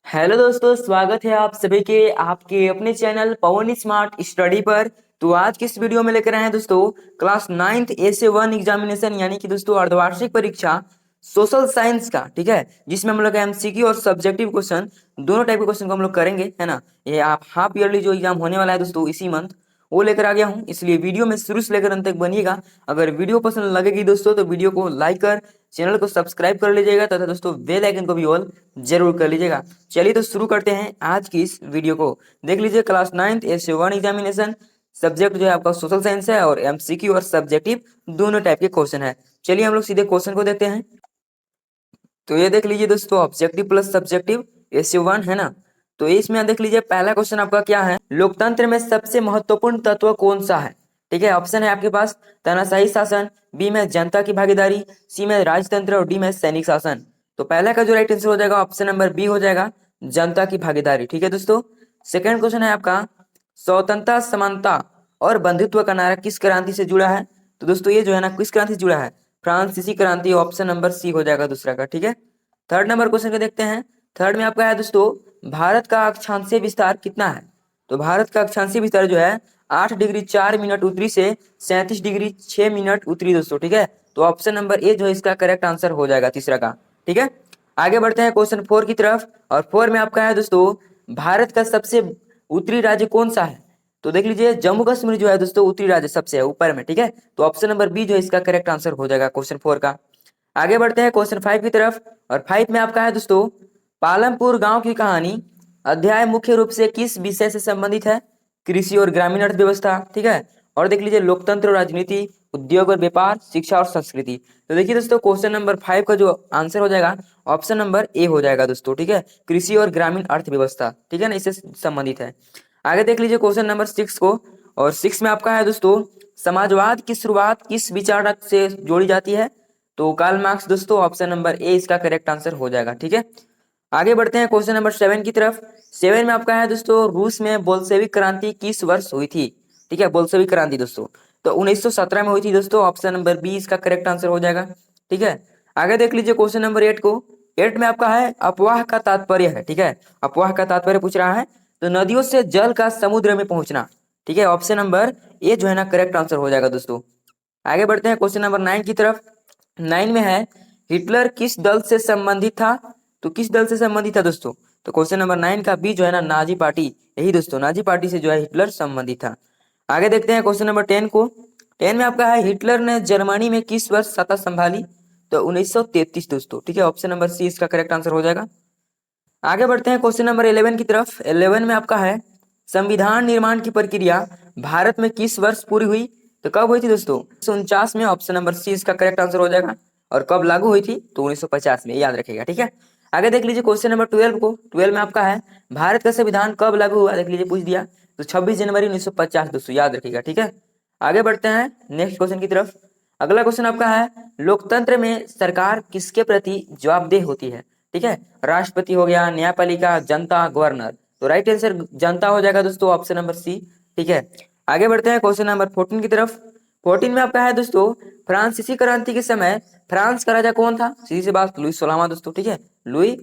Hello दोस्तों, स्वागत है आप सभी के आपके अपने चैनल पवन स्मार्ट स्टडी पर। तो आज की इस वीडियो में लेकर आए हैं दोस्तों क्लास 9th AC1 एग्जामिनेशन यानी कि दोस्तों अर्धवार्षिक परीक्षा सोशल साइंस का। ठीक है, जिसमें हम लोग एमसीक्यू और सब्जेक्टिव क्वेश्चन दोनों टाइप के क्वेश्चन को हम लोग करेंगे, है ना। ये आप हाफ ईयरली जो एग्जाम होने वाला है दोस्तों इसी मंथ, वो लेकर आ गया हूँ, इसलिए वीडियो में शुरू से लेकर अंत तक बनिएगा। अगर वीडियो पसंद लगेगी दोस्तों तो वीडियो को लाइक कर चैनल को सब्सक्राइब कर लीजिएगा तथा दोस्तों बेल आइकन को भी ऑल जरूर कर लीजिएगा। चलिए तो शुरू करते हैं आज की इस वीडियो को। देख लीजिए class 9th AC1 examination, subject जो है आपका सोशल साइंस है और एमसीक्यू और सब्जेक्टिव दोनों टाइप के क्वेश्चन है। चलिए हम लोग सीधे क्वेश्चन को देखते हैं। तो ये देख लीजिए दोस्तों ऑब्जेक्टिव प्लस सब्जेक्टिव AC1 है ना। तो इसमें देख लीजिए पहला क्वेश्चन आपका क्या है, लोकतंत्र में सबसे महत्वपूर्ण तत्व कौन सा है। ठीक है, ऑप्शन है आपके पास तानाशाही शासन, बी में जनता की भागीदारी, सी में राजतंत्र और डी में सैनिक शासन। तो पहला का जो राइट आंसर हो जाएगा ऑप्शन नंबर बी हो जाएगा, जनता की भागीदारी। ठीक है दोस्तों, सेकंड क्वेश्चन है आपका स्वतंत्रता समानता और बंधुत्व का नारा किस क्रांति से जुड़ा है। तो दोस्तों ये जो है ना किस क्रांति से जुड़ा है, फ्रांसीसी क्रांति, ऑप्शन नंबर सी हो जाएगा दूसरा का। ठीक है, थर्ड नंबर क्वेश्चन को देखते हैं। थर्ड में आपका है दोस्तों भारत का अक्षांशीय विस्तार कितना है। तो भारत का अक्षांशीय विस्तार जो है 8 डिग्री 4 मिनट उत्तरी से 37 डिग्री 6 मिनट उत्तरी दोस्तों। ठीक है, तो ऑप्शन नंबर ए जो है इसका करेक्ट आंसर हो जाएगा तीसरा का। ठीक है, आगे बढ़ते हैं क्वेश्चन 4 की तरफ। और 4 में आपका है दोस्तों भारत का सबसे उत्तरी राज्य कौन सा है। तो देख लीजिए जम्मू कश्मीर जो है दोस्तों उत्तरी राज्य सबसे है ऊपर में। ठीक है, तो ऑप्शन नंबर बी जो है इसका करेक्ट आंसर हो जाएगा क्वेश्चन 4 का। आगे बढ़ते हैं क्वेश्चन 5 की तरफ। और 5 में आपका है दोस्तों पालमपुर गांव की कहानी अध्याय मुख्य रूप से किस विषय से संबंधित है, कृषि और ग्रामीण अर्थव्यवस्था। ठीक है, और देख लीजिए लोकतंत्र और राजनीति, उद्योग और व्यापार, शिक्षा और संस्कृति। तो देखिए दोस्तों क्वेश्चन नंबर 5 का जो आंसर हो जाएगा ऑप्शन नंबर ए हो जाएगा दोस्तों। ठीक है, कृषि और ग्रामीण अर्थव्यवस्था। ठीक है ना, इससे संबंधित है। आगे देख लीजिए क्वेश्चन नंबर 6 को। और 6 में आपका है दोस्तों समाजवाद की शुरुआत किस विचारक से जोड़ी जाती है। तो कार्ल मार्क्स दोस्तों, ऑप्शन नंबर ए इसका करेक्ट आंसर हो जाएगा। ठीक है, आगे बढ़ते हैं क्वेश्चन नंबर 7 की तरफ। 7 में आपका है दोस्तों रूस में बोल्शेविक क्रांति किस वर्ष हुई थी। ठीक है, बोल्शेविक क्रांति दोस्तों तो 1917 में हुई थी दोस्तों, ऑप्शन नंबर बी इसका करेक्ट आंसर हो जाएगा। ठीक है, आगे देख लीजिए क्वेश्चन नंबर 8 को। 8 में आपका है अफवाह का तात्पर्य है। ठीक है, अफवाह का तात्पर्य पूछ रहा है, तो नदियों से जल का समुद्र में पहुंचना। ठीक है, ऑप्शन नंबर ए जो है ना करेक्ट आंसर हो जाएगा दोस्तों। आगे बढ़ते हैं क्वेश्चन नंबर 9 की तरफ। 9 में है हिटलर किस दल से संबंधित था। तो किस दल से संबंधित था दोस्तों, तो क्वेश्चन नंबर 9 का बी जो है ना नाजी पार्टी, यही दोस्तों नाजी पार्टी से जो है हिटलर संबंधित था। आगे देखते हैं क्वेश्चन नंबर 10 को। 10 में आपका है हिटलर ने जर्मनी में किस वर्ष सत्ता संभाली। तो 1933 दोस्तों। ठीक है, ऑप्शन नंबर सी इसका करेक्ट आंसर हो जाएगा। आगे बढ़ते हैं क्वेश्चन नंबर 11 की तरफ। 11 में आपका है संविधान निर्माण की प्रक्रिया भारत में किस वर्ष पूरी हुई। तो कब हुई थी दोस्तों, 1949 में, ऑप्शन नंबर सी इसका करेक्ट आंसर हो जाएगा। और कब लागू हुई थी, तो 1950 में, याद रखिएगा। ठीक है, आगे देख लीजिए क्वेश्चन नंबर 12 को। 12 में आपका है भारत का संविधान कब लागू हुआ, देख लीजिए पूछ दिया, तो 26 जनवरी 1950 दोस्तों, याद रखिएगा। ठीक है, आगे बढ़ते हैं नेक्स्ट क्वेश्चन की तरफ। अगला क्वेश्चन आपका है लोकतंत्र में सरकार किसके प्रति जवाबदेह होती है। ठीक है, राष्ट्रपति हो गया, न्यायपालिका, जनता, गवर्नर। तो राइट आंसर जनता हो जाएगा दोस्तों, ऑप्शन नंबर सी। ठीक है, आगे बढ़ते हैं क्वेश्चन नंबर 14 की तरफ। 14 में आपका है दोस्तों फ्रांसीसी क्रांति के समय फ्रांस का राजा कौन था। सीधी सी बात, लुई 16वां दोस्तों। ठीक है, लुई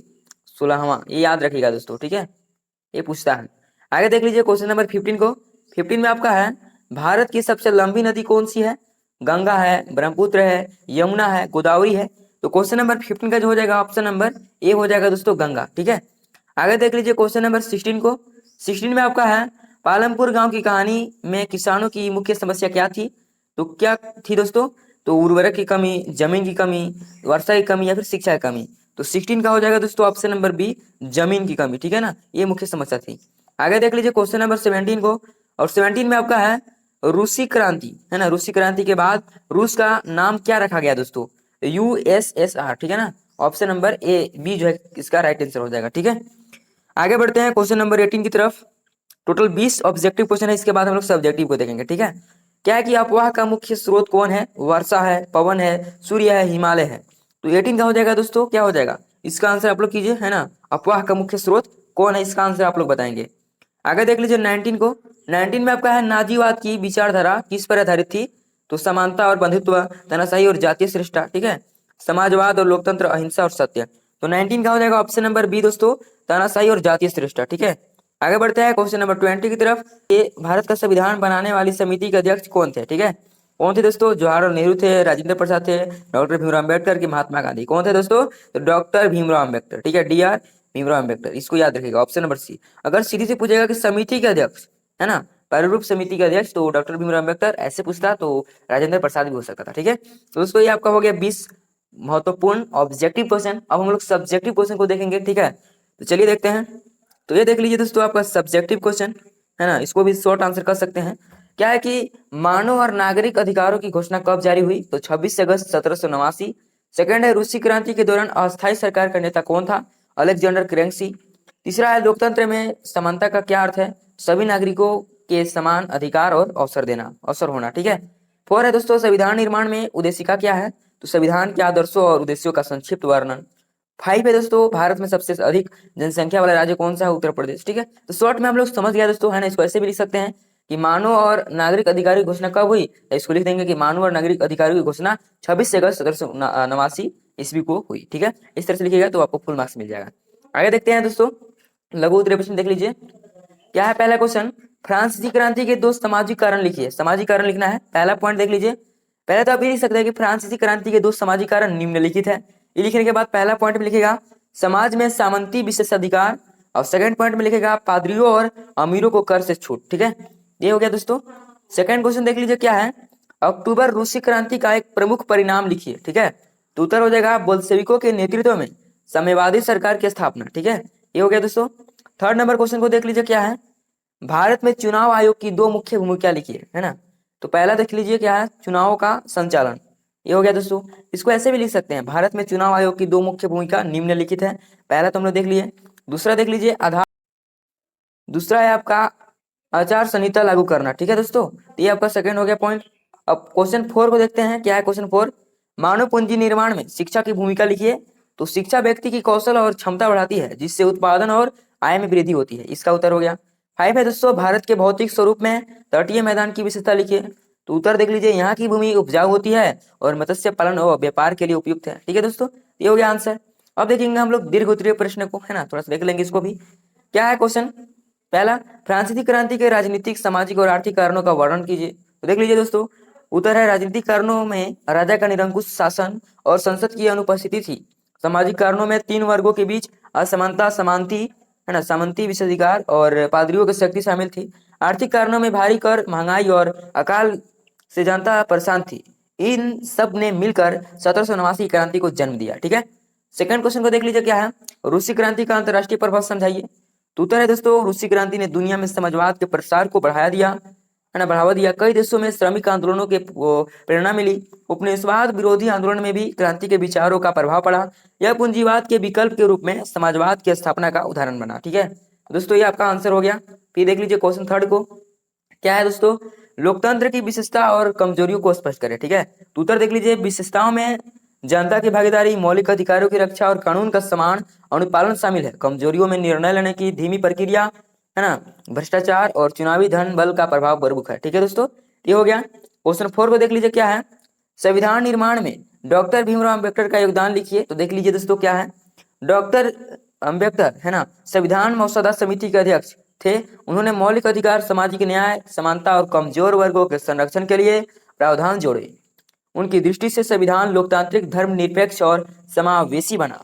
16वां, ये याद रखिएगा दोस्तों। ठीक है, ये पूछता है। आगे देख लीजिए क्वेश्चन नंबर 15 को। 15 में आपका है भारत की सबसे लंबी नदी कौन सी है। गंगा है, ब्रह्मपुत्र है, यमुना है, गोदावरी है। तो क्वेश्चन नंबर 15 का जो हो जाएगा ऑप्शन नंबर ए हो जाएगा दोस्तों, गंगा। ठीक है, आगे देख लीजिए क्वेश्चन नंबर 16 को। 16 में आपका है पालमपुर गांव की कहानी में किसानों की मुख्य समस्या क्या थी। तो क्या थी दोस्तों, तो उर्वरक की कमी, जमीन की कमी, वर्षा की कमी या फिर शिक्षा की कमी। तो 16 का हो जाएगा दोस्तों ऑप्शन नंबर बी, जमीन की कमी। ठीक है ना, ये मुख्य समस्या थी। आगे देख लीजिए क्वेश्चन नंबर 17 को। और 17 में आपका है रूसी क्रांति, है ना, रूसी क्रांति के बाद रूस का नाम क्या रखा गया दोस्तों, USSR। ठीक है ना, ऑप्शन नंबर ए बी जो है इसका राइट आंसर हो जाएगा। ठीक है, आगे बढ़ते हैं क्वेश्चन नंबर 18 की तरफ। टोटल 20 ऑब्जेक्टिव क्वेश्चन है, इसके बाद हम लोग सब्जेक्टिव को देखेंगे। ठीक है, क्या है कि अफवाह का मुख्य स्रोत कौन है, वर्षा है, पवन है, सूर्य है, हिमालय है। तो 18 का हो जाएगा दोस्तों, क्या हो जाएगा इसका आंसर आप लोग कीजिए, है ना, अफवाह का मुख्य स्रोत कौन है, इसका आंसर आप लोग बताएंगे। आगे देख लीजिए 19 को। 19 में आपका है नाजीवाद की विचारधारा किस पर आधारित थी। तो समानता और बंधुत्व, तानाशाही और जातीय श्रेष्ठता। ठीक है, समाजवाद और लोकतंत्र, अहिंसा और सत्य। तो 19 का हो जाएगा ऑप्शन नंबर बी दोस्तों, तानाशाही और जातीय श्रेष्ठता। ठीक है, आगे बढ़ते हैं क्वेश्चन नंबर 20 की तरफ। ये भारत का संविधान बनाने वाली समिति के अध्यक्ष कौन थे? ठीक है, कौन थे दोस्तों? जवाहरलाल नेहरू थे, राजेंद्र प्रसाद थे, डॉक्टर भीमराव अम्बेडकर की महात्मा गांधी। कौन थे दोस्तों? तो डॉक्टर भीमराव अम्बेडकर। ठीक है, DR भीमराव अम्बेडकर, इसको याद रखिएगा, ऑप्शन नंबर सी। अगर सीधी से पूछेगा कि समिति के अध्यक्ष, है ना, प्रारूप समिति के अध्यक्ष, तो डॉक्टर भीमराव अम्बेडकर। ऐसे पूछता तो राजेंद्र प्रसाद भी हो सकता था। ठीक है, तो दोस्तों ये आपका हो गया 20 महत्वपूर्ण ऑब्जेक्टिव क्वेश्चन। अब हम लोग सब्जेक्टिव क्वेश्चन को देखेंगे। ठीक है, तो चलिए देखते हैं। तो ये देख लीजिए दोस्तों आपका सब्जेक्टिव क्वेश्चन, है ना, इसको भी शॉर्ट आंसर कर सकते हैं। क्या है कि मानव और नागरिक अधिकारों की घोषणा कब जारी हुई? तो 26 अगस्त 1789। सेकंड है रूसी क्रांति के दौरान अस्थायी सरकार का नेता कौन था? अलेक्जेंडर क्रेंसी। तीसरा है लोकतंत्र में समानता का क्या अर्थ है? सभी नागरिकों के समान अधिकार और अवसर होना। ठीक है, 4 है दोस्तों संविधान निर्माण में उद्देशिका क्या है? तो संविधान के आदर्शों और उद्देश्यों का संक्षिप्त वर्णन। 5 है दोस्तों भारत में सबसे अधिक जनसंख्या वाला राज्य कौन सा है? उत्तर प्रदेश। ठीक है, तो शॉर्ट में हम लोग समझ गया दोस्तों, है ना। इसको ऐसे भी लिख सकते हैं कि मानव और नागरिक अधिकारों की घोषणा कब हुई? तो इसको लिख देंगे कि मानव और नागरिक अधिकारों की घोषणा 26 अगस्त 1789 ईस्वी को हुई। ठीक है, इस तरह से लिखिएगा तो आपको फुल मार्क्स मिल जाएगा। आगे देखते हैं दोस्तों, लघु उत्तरीय प्रश्न देख लीजिए। क्या है पहला क्वेश्चन? फ्रांसीसी क्रांति के 2 सामाजिक कारण लिखिए। सामाजिक कारण लिखना है। पहला पॉइंट देख लीजिए। पहले तो आप ये लिख सकते हैं कि फ्रांसीसी क्रांति के 2 सामाजिक कारण निम्नलिखित है। ये लिखने के बाद पहला पॉइंट में लिखेगा समाज में सामंती विशेषाधिकार, और सेकंड पॉइंट में लिखेगा पादरियों और अमीरों को कर से छूट। ठीक है, ये हो गया दोस्तों। सेकंड क्वेश्चन देख लीजिए क्या है? अक्टूबर रूसी क्रांति का एक प्रमुख परिणाम लिखिए। ठीक है, तो उत्तर हो जाएगा बोल्शेविकों के नेतृत्व में साम्यवादी सरकार की स्थापना। ठीक है, ये हो गया दोस्तों। थर्ड नंबर क्वेश्चन को देख लीजिए क्या है? भारत में चुनाव आयोग की 2 मुख्य भूमिका लिखिए, है ना। तो पहला देख लीजिए क्या है? चुनावों का संचालन। ये हो गया दोस्तों। इसको ऐसे भी लिख सकते हैं, भारत में चुनाव आयोग की 2 मुख्य भूमिका निम्नलिखित है। पहला तो हम लोग देख लिए। दूसरा देख लीजिए आधार, दूसरा है आपका आचार संहिता लागू करना। ठीक है दोस्तों, ये आपका सेकंड हो गया पॉइंट। अब क्वेश्चन 4 को देखते हैं। क्या है क्वेश्चन 4? मानव पूंजी निर्माण में शिक्षा की भूमिका लिखिए। तो शिक्षा व्यक्ति की कौशल और क्षमता बढ़ाती है, जिससे उत्पादन और आय में वृद्धि होती है। इसका उत्तर हो गया। 5 है दोस्तों भारत के भौतिक स्वरूप में तटीय मैदान की विशेषता लिखिए। तो उत्तर देख लीजिए, यहाँ की भूमि उपजाऊ होती है और मत्स्य पालन और व्यापार के लिए उपयुक्त है। ठीक है दोस्तों, ये हो गया आंसर। अब देखेंगे हम लोग दीर्घ उत्तरीय प्रश्न को, है ना, थोड़ा सा देख लेंगे इसको भी। क्या है क्वेश्चन? पहला, फ्रांसीसी क्रांति के राजनीतिक, सामाजिक और आर्थिक कारणों का वर्णन कीजिए। तो देख लीजिए दोस्तों, उत्तर है राजनीतिक कारणों में राजा का निरंकुश शासन और संसद की अनुपस्थिति थी। सामाजिक कारणों में 3 वर्गों के बीच असमानता, समानती, है ना, सामंती विशेषाधिकार और पादरियों की शक्ति शामिल थी। आर्थिक कारणों में भारी कर, महंगाई और अकाल से जनता परेशान थी। इन सब ने मिलकर 1789 क्रांति को जन्म दिया। ठीक है, सेकंड क्वेश्चन को देख लीजिए क्या है? रूसी क्रांति का अंतरराष्ट्रीय प्रभाव समझाइए। तो उत्तर है दोस्तों रूसी क्रांति ने दुनिया में समाजवाद के प्रसार को बढ़ाया दिया, है ना, बढ़ावा दिया। कई देशों में श्रमिक आंदोलनों के प्रेरणा मिली। उपनिवेशवाद विरोधी आंदोलन में भी क्रांति के विचारों का प्रभाव पड़ा। यह पूंजीवाद के विकल्प के रूप में समाजवाद की स्थापना का उदाहरण बना। ठीक है दोस्तों, ये आपका आंसर हो गया। फिर देख लीजिए क्वेश्चन 3 को। क्या है दोस्तों? लोकतंत्र की विशेषता और कमजोरियों को स्पष्ट करें। ठीक है, तो उत्तर देख लीजिए, विशेषताओं में जनता की भागीदारी, मौलिक अधिकारों की रक्षा और कानून का समान अनुपालन शामिल है। कमजोरियों में निर्णय लेने की धीमी प्रक्रिया, है ना, भ्रष्टाचार और चुनावी धन बल का प्रभाव प्रमुख है। ठीक है दोस्तों, ये हो गया। क्वेश्चन 4 को देख लीजिए क्या है? संविधान निर्माण में डॉक्टर भीमराव अम्बेडकर का योगदान लिखिए। तो देख लीजिए दोस्तों क्या है? डॉक्टर अम्बेडकर, है ना, संविधान मसौदा समिति के अध्यक्ष थे। उन्होंने मौलिक अधिकार, सामाजिक न्याय, समानता और कमजोर वर्गों के संरक्षण के लिए प्रावधान जोड़े। उनकी दृष्टि से संविधान लोकतांत्रिक, धर्मनिरपेक्ष और समावेशी बना।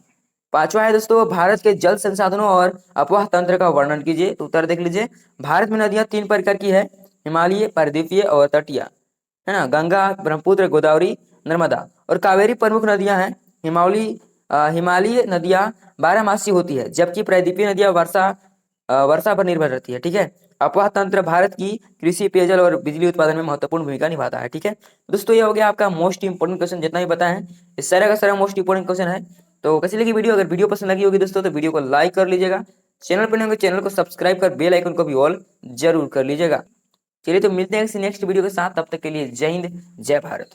5वां है दोस्तों, भारत के जल संसाधनों और अपवाह तंत्र का वर्णन कीजिए। तो उत्तर देख लीजिए, भारत में नदियां 3 प्रकार की है, हिमालय, पारदीपीय और तटीय, है ना। गंगा, ब्रह्मपुत्र, गोदावरी, नर्मदा और कावेरी प्रमुख नदियां हैं। हिमालयी नदियां 12मासी होती है, जबकि प्रायद्वीपीय नदियां वर्षा पर निर्भर रहती है। ठीक है, अपवाह तंत्र भारत की कृषि, पेयजल और बिजली उत्पादन में महत्वपूर्ण भूमिका निभाता है। ठीक है दोस्तों, ये हो गया आपका मोस्ट इंपोर्टेंट क्वेश्चन, जितना भी बताया है ये सारा का सारा मोस्ट इंपोर्टेंट क्वेश्चन है। तो कैसी लगी वीडियो? अगर वीडियो पसंद लगी होगी दोस्तों तो वीडियो को लाइक कर लीजिएगा। चैनल पर नए होंगे चैनल को सब्सक्राइब कर बेल आइकन को भी ऑल जरूर कर लीजिएगा। चलिए तो मिलते हैं नेक्स्ट वीडियो के साथ, तब तक के लिए जय हिंद, जय भारत।